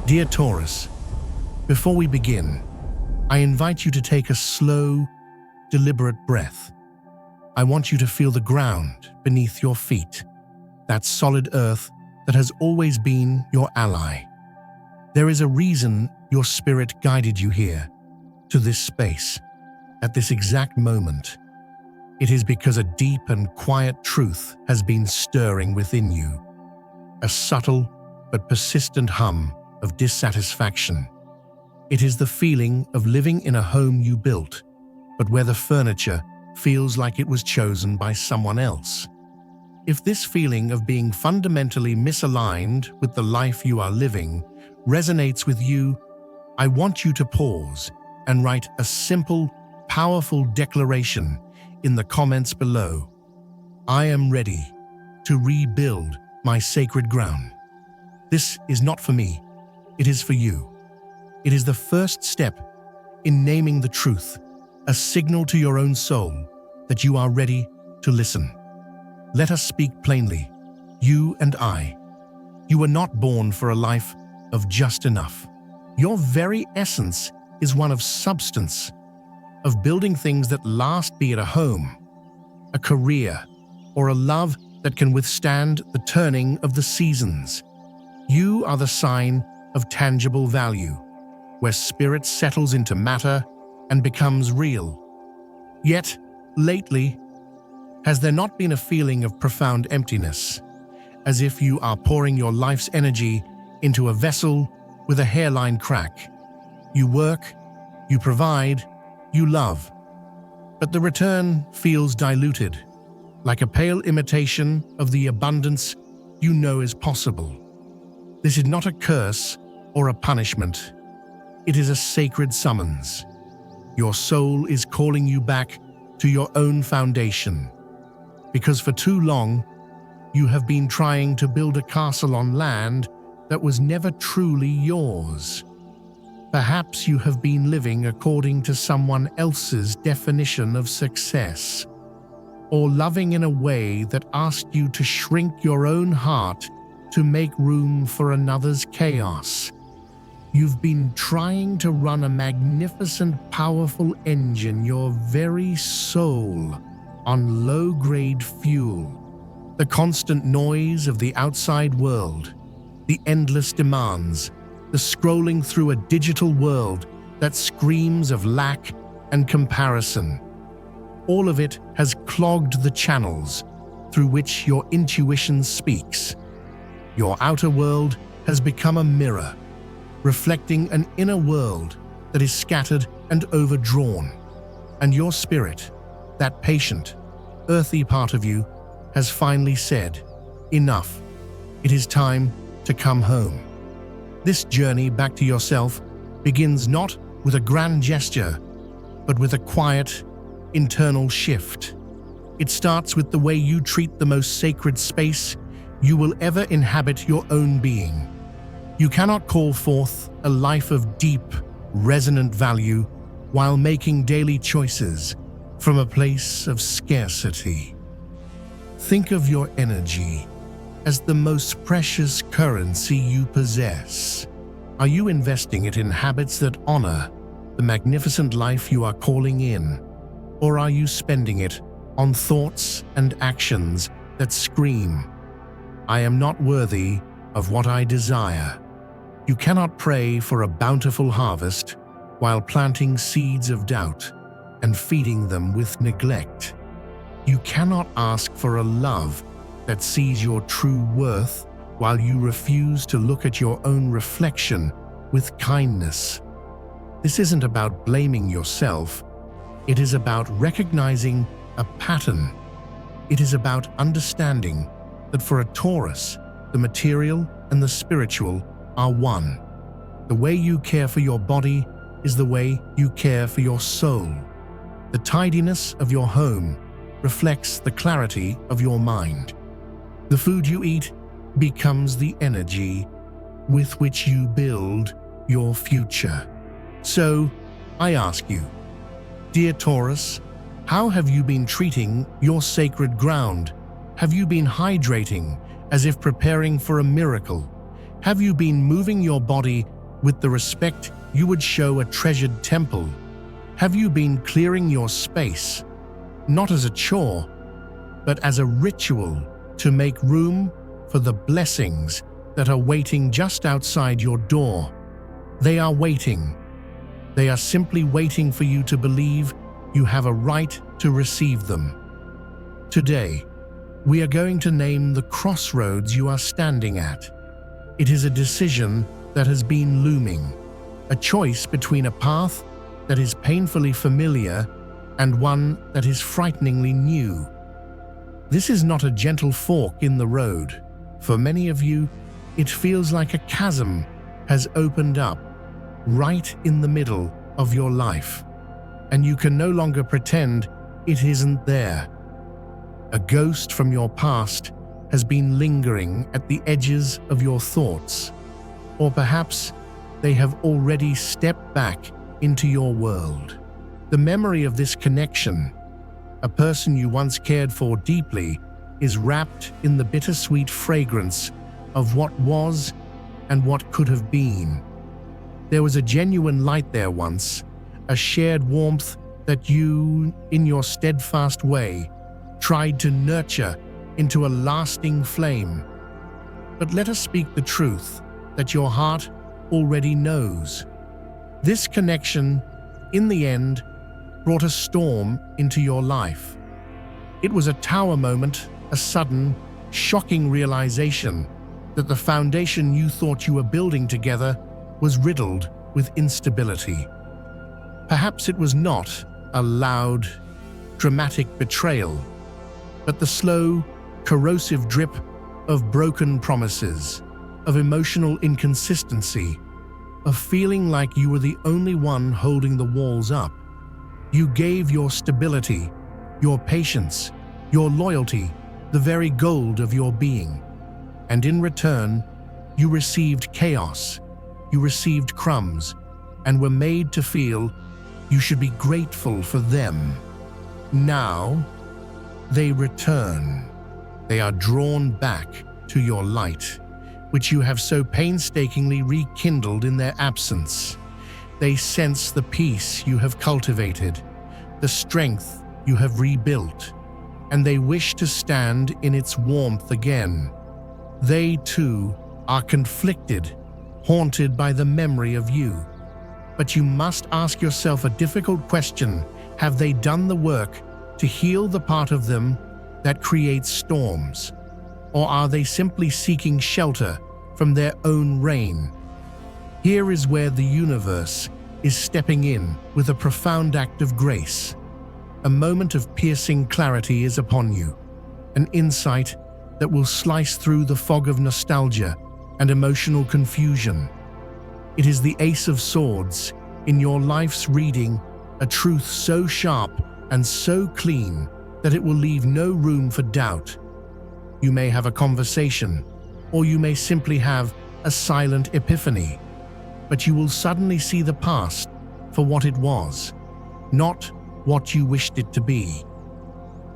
Dear Taurus, before we begin, I invite you to take a slow, deliberate breath. I want you to feel the ground beneath your feet, that solid earth that has always been your ally. There is a reason your spirit guided you here, to this space, at this exact moment. It is because a deep and quiet truth has been stirring within you, a subtle but persistent hum of dissatisfaction. It is the feeling of living in a home you built, but where the furniture feels like it was chosen by someone else. If this feeling of being fundamentally misaligned with the life you are living resonates with you, I want you to pause and write a simple, powerful declaration in the comments below. I am ready to rebuild my sacred ground. This is not for me, it is for you. It is the first step in naming the truth, a signal to your own soul that you are ready to listen. Let us speak plainly, you and I. You were not born for a life of just enough. Your very essence is one of substance, of building things that last, be it a home, a career, or a love that can withstand the turning of the seasons. You are the sign of tangible value, where spirit settles into matter and becomes real. Yet, lately, has there not been a feeling of profound emptiness, as if you are pouring your life's energy into a vessel with a hairline crack? You work, you provide, you love, but the return feels diluted, like a pale imitation of the abundance you know is possible. This is not a curse or a punishment. It is a sacred summons. Your soul is calling you back to your own foundation, because for too long, you have been trying to build a castle on land that was never truly yours. Perhaps you have been living according to someone else's definition of success, or loving in a way that asked you to shrink your own heart to make room for another's chaos. You've been trying to run a magnificent, powerful engine, your very soul, on low-grade fuel. The constant noise of the outside world, the endless demands, the scrolling through a digital world that screams of lack and comparison. All of it has clogged the channels through which your intuition speaks. Your outer world has become a mirror, reflecting an inner world that is scattered and overdrawn. And your spirit, that patient, earthy part of you, has finally said, enough. It is time to come home. This journey back to yourself begins not with a grand gesture, but with a quiet, internal shift. It starts with the way you treat the most sacred space you will ever inhabit, your own being. You cannot call forth a life of deep, resonant value while making daily choices from a place of scarcity. Think of your energy as the most precious currency you possess. Are you investing it in habits that honor the magnificent life you are calling in? Or are you spending it on thoughts and actions that scream, I am not worthy of what I desire? You cannot pray for a bountiful harvest while planting seeds of doubt and feeding them with neglect. You cannot ask for a love that sees your true worth while you refuse to look at your own reflection with kindness. This isn't about blaming yourself. It is about recognizing a pattern. It is about understanding that for a Taurus, the material and the spiritual are one. The way you care for your body is the way you care for your soul. The tidiness of your home reflects the clarity of your mind. The food you eat becomes the energy with which you build your future. So, I ask you, dear Taurus, how have you been treating your sacred ground? Have you been hydrating as if preparing for a miracle? Have you been moving your body with the respect you would show a treasured temple? Have you been clearing your space, not as a chore, but as a ritual to make room for the blessings that are waiting just outside your door? They are waiting. They are simply waiting for you to believe you have a right to receive them. Today, we are going to name the crossroads you are standing at. It is a decision that has been looming, a choice between a path that is painfully familiar and one that is frighteningly new. This is not a gentle fork in the road. For many of you, it feels like a chasm has opened up right in the middle of your life, and you can no longer pretend it isn't there. A ghost from your past has been lingering at the edges of your thoughts, or perhaps they have already stepped back into your world. The memory of this connection, a person you once cared for deeply, is wrapped in the bittersweet fragrance of what was and what could have been. There was a genuine light there once, a shared warmth that you, in your steadfast way, tried to nurture into a lasting flame. But let us speak the truth that your heart already knows. This connection, in the end, brought a storm into your life. It was a tower moment, a sudden, shocking realization that the foundation you thought you were building together was riddled with instability. Perhaps it was not a loud, dramatic betrayal, but the slow, corrosive drip of broken promises, of emotional inconsistency, of feeling like you were the only one holding the walls up. You gave your stability, your patience, your loyalty, the very gold of your being. And in return, you received chaos, you received crumbs, and were made to feel you should be grateful for them. Now, they return. They are drawn back to your light, which you have so painstakingly rekindled in their absence. They sense the peace you have cultivated, the strength you have rebuilt, and they wish to stand in its warmth again. They, too, are conflicted, haunted by the memory of you. But you must ask yourself a difficult question. Have they done the work to heal the part of them that creates storms? Or are they simply seeking shelter from their own rain? Here is where the universe is stepping in with a profound act of grace. A moment of piercing clarity is upon you, an insight that will slice through the fog of nostalgia and emotional confusion. It is the Ace of Swords in your life's reading, a truth so sharp and so clean that it will leave no room for doubt. You may have a conversation, or you may simply have a silent epiphany, but you will suddenly see the past for what it was, not what you wished it to be.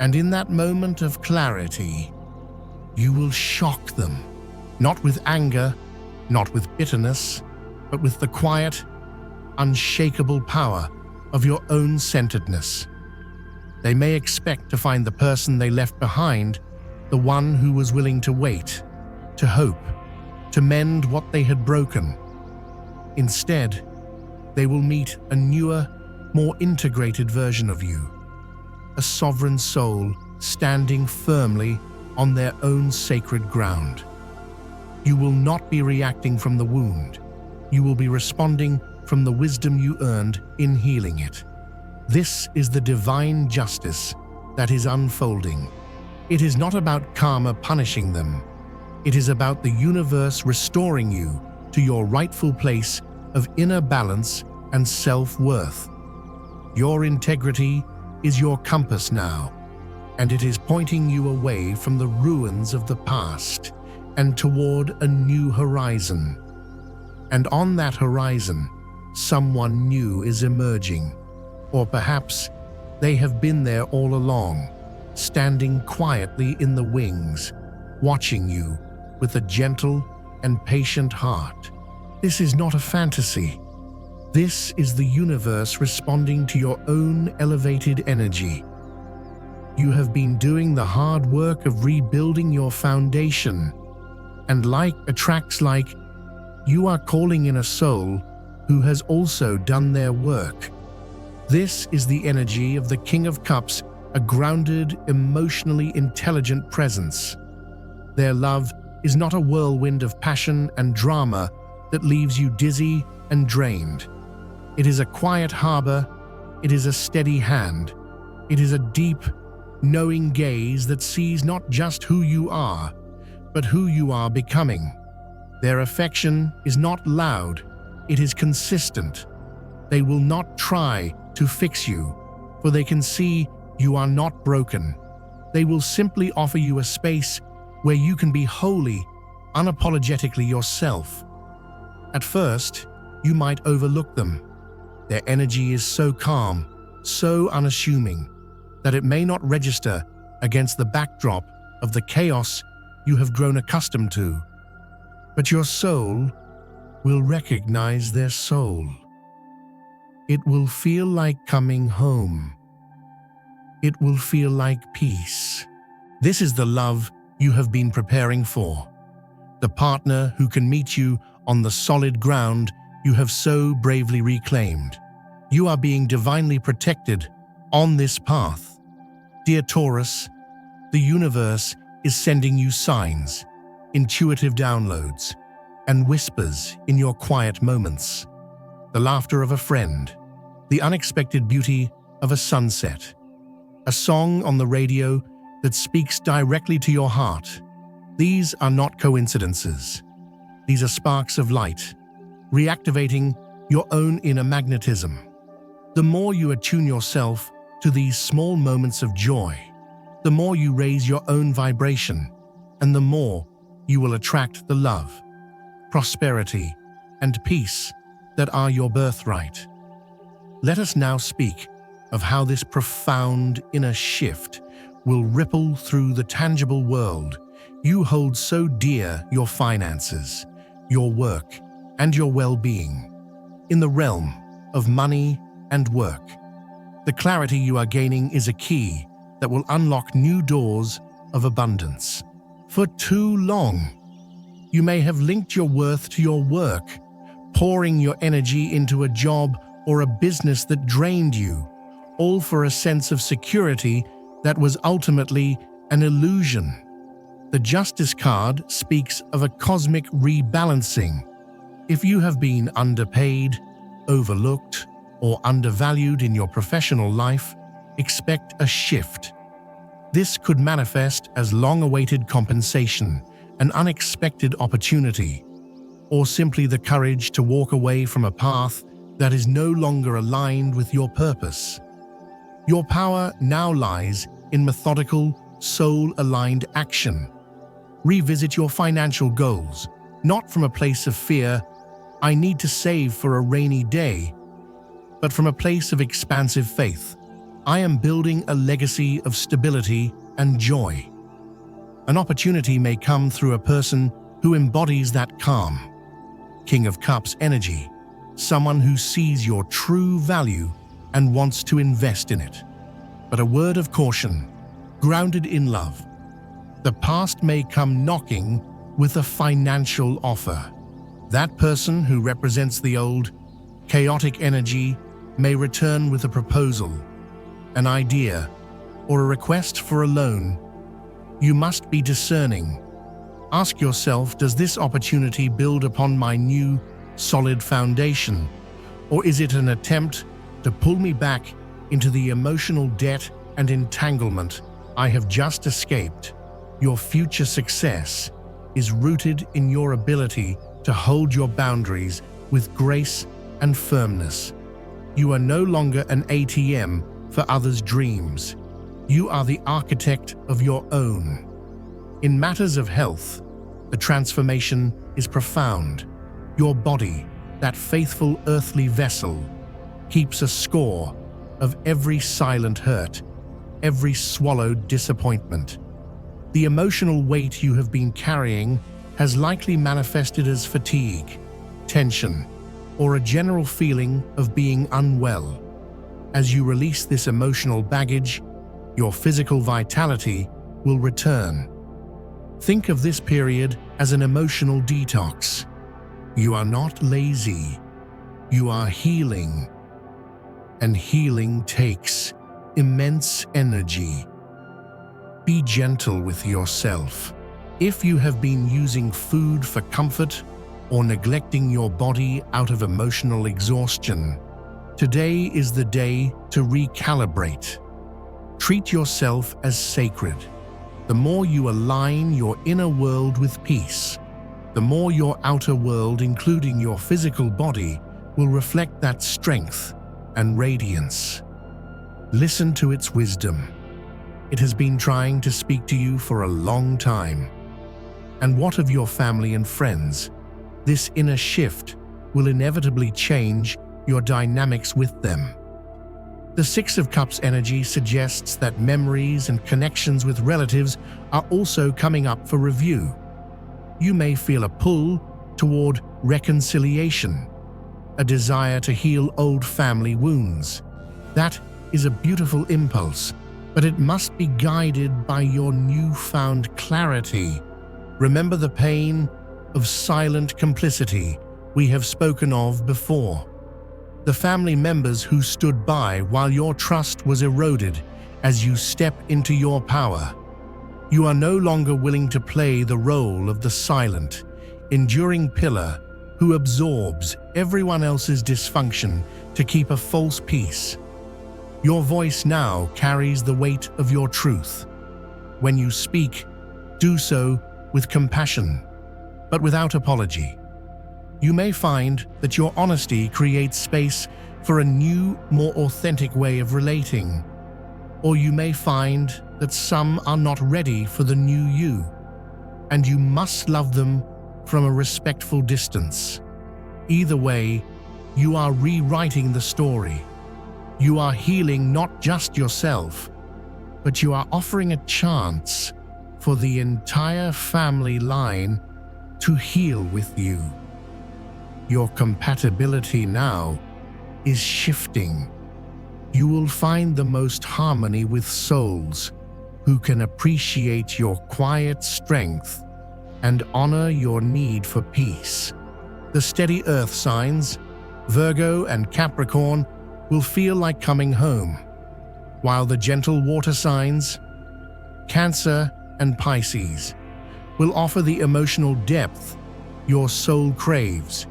And in that moment of clarity, you will shock them, not with anger, not with bitterness, but with the quiet, unshakable power of your own centeredness. They may expect to find the person they left behind, the one who was willing to wait, to hope, to mend what they had broken. Instead, they will meet a newer, more integrated version of you, a sovereign soul standing firmly on their own sacred ground. You will not be reacting from the wound. You will be responding from the wisdom you earned in healing it. This is the divine justice that is unfolding. It is not about karma punishing them. It is about the universe restoring you to your rightful place of inner balance and self-worth. Your integrity is your compass now, and it is pointing you away from the ruins of the past and toward a new horizon. And on that horizon, someone new is emerging, or perhaps they have been there all along, standing quietly in the wings, watching you with a gentle and patient heart. This is not a fantasy. This is the universe responding to your own elevated energy. You have been doing the hard work of rebuilding your foundation, and like attracts like, you are calling in a soul who has also done their work. This is the energy of the King of Cups, a grounded, emotionally intelligent presence. Their love is not a whirlwind of passion and drama that leaves you dizzy and drained. It is a quiet harbor, it is a steady hand, it is a deep, knowing gaze that sees not just who you are, but who you are becoming. Their affection is not loud, it is consistent. They will not try to fix you, for they can see you are not broken. They will simply offer you a space where you can be wholly, unapologetically yourself. At first, you might overlook them. Their energy is so calm, so unassuming, that it may not register against the backdrop of the chaos you have grown accustomed to. But your soul will recognize their soul. It will feel like coming home. It will feel like peace. This is the love you have been preparing for. The partner who can meet you on the solid ground you have so bravely reclaimed. You are being divinely protected on this path. Dear Taurus, the universe is sending you signs, intuitive downloads, and whispers in your quiet moments. The laughter of a friend, the unexpected beauty of a sunset, a song on the radio that speaks directly to your heart. These are not coincidences. These are sparks of light, reactivating your own inner magnetism. The more you attune yourself to these small moments of joy, the more you raise your own vibration, and the more you will attract the love, prosperity, and peace that are your birthright. Let us now speak of how this profound inner shift will ripple through the tangible world you hold so dear: your finances, your work, and your well-being. In the realm of money and work, the clarity you are gaining is a key that will unlock new doors of abundance. For too long, you may have linked your worth to your work, pouring your energy into a job or a business that drained you, all for a sense of security that was ultimately an illusion. The Justice card speaks of a cosmic rebalancing. If you have been underpaid, overlooked, or undervalued in your professional life, expect a shift. This could manifest as long-awaited compensation, an unexpected opportunity, or simply the courage to walk away from a path that is no longer aligned with your purpose. Your power now lies in methodical, soul-aligned action. Revisit your financial goals, not from a place of fear, I need to save for a rainy day, but from a place of expansive faith. I am building a legacy of stability and joy. An opportunity may come through a person who embodies that calm, King of Cups energy, someone who sees your true value and wants to invest in it. But a word of caution, grounded in love. The past may come knocking with a financial offer. That person who represents the old, chaotic energy may return with a proposal, an idea, or a request for a loan. You must be discerning. Ask yourself, does this opportunity build upon my new, solid foundation, or is it an attempt to pull me back into the emotional debt and entanglement I have just escaped? Your future success is rooted in your ability to hold your boundaries with grace and firmness. You are no longer an ATM for others' dreams. You are the architect of your own. In matters of health, the transformation is profound. Your body, that faithful earthly vessel, keeps a score of every silent hurt, every swallowed disappointment. The emotional weight you have been carrying has likely manifested as fatigue, tension, or a general feeling of being unwell. As you release this emotional baggage, your physical vitality will return. Think of this period as an emotional detox. You are not lazy. You are healing. And healing takes immense energy. Be gentle with yourself. If you have been using food for comfort or neglecting your body out of emotional exhaustion, today is the day to recalibrate. Treat yourself as sacred. The more you align your inner world with peace, the more your outer world, including your physical body, will reflect that strength and radiance. Listen to its wisdom. It has been trying to speak to you for a long time. And what of your family and friends? This inner shift will inevitably change your dynamics with them. The Six of Cups energy suggests that memories and connections with relatives are also coming up for review. You may feel a pull toward reconciliation, a desire to heal old family wounds. That is a beautiful impulse, but it must be guided by your newfound clarity. Remember the pain of silent complicity we have spoken of before. The family members who stood by while your trust was eroded as you step into your power. You are no longer willing to play the role of the silent, enduring pillar who absorbs everyone else's dysfunction to keep a false peace. Your voice now carries the weight of your truth. When you speak, do so with compassion, but without apology. You may find that your honesty creates space for a new, more authentic way of relating. Or you may find that some are not ready for the new you, and you must love them from a respectful distance. Either way, you are rewriting the story. You are healing not just yourself, but you are offering a chance for the entire family line to heal with you. Your compatibility now is shifting. You will find the most harmony with souls who can appreciate your quiet strength and honor your need for peace. The steady earth signs, Virgo and Capricorn, will feel like coming home, while the gentle water signs, Cancer and Pisces, will offer the emotional depth your soul craves.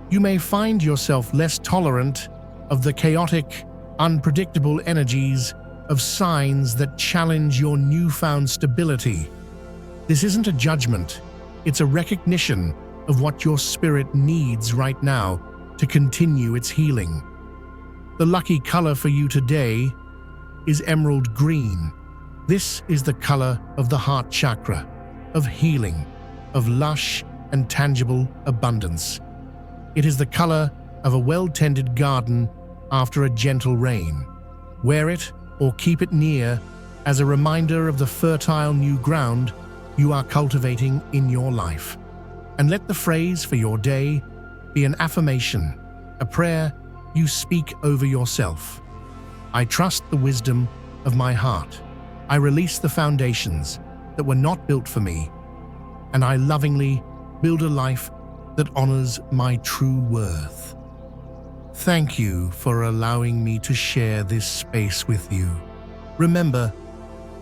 You may find yourself less tolerant of the chaotic, unpredictable energies of signs that challenge your newfound stability. This isn't a judgment, it's a recognition of what your spirit needs right now to continue its healing. The lucky color for you today is emerald green. This is the color of the heart chakra, of healing, of lush and tangible abundance. It is the color of a well-tended garden after a gentle rain. Wear it or keep it near as a reminder of the fertile new ground you are cultivating in your life. And let the phrase for your day be an affirmation, a prayer you speak over yourself. I trust the wisdom of my heart. I release the foundations that were not built for me, and I lovingly build a life that honors my true worth. Thank you for allowing me to share this space with you. Remember,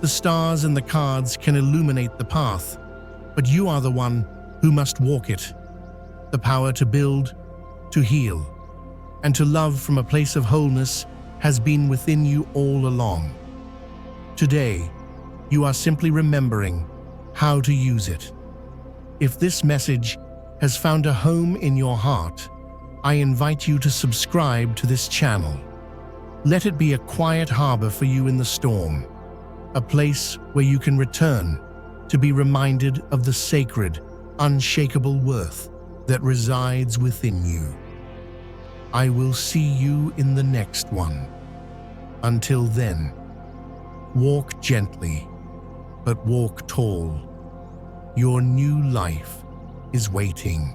the stars and the cards can illuminate the path, but you are the one who must walk it. The power to build, to heal, and to love from a place of wholeness has been within you all along. Today, you are simply remembering how to use it. If this message has found a home in your heart, I invite you to subscribe to this channel. Let it be a quiet harbor for you in the storm, a place where you can return to be reminded of the sacred, unshakable worth that resides within you. I will see you in the next one. Until then, walk gently, but walk tall. Your new life is waiting.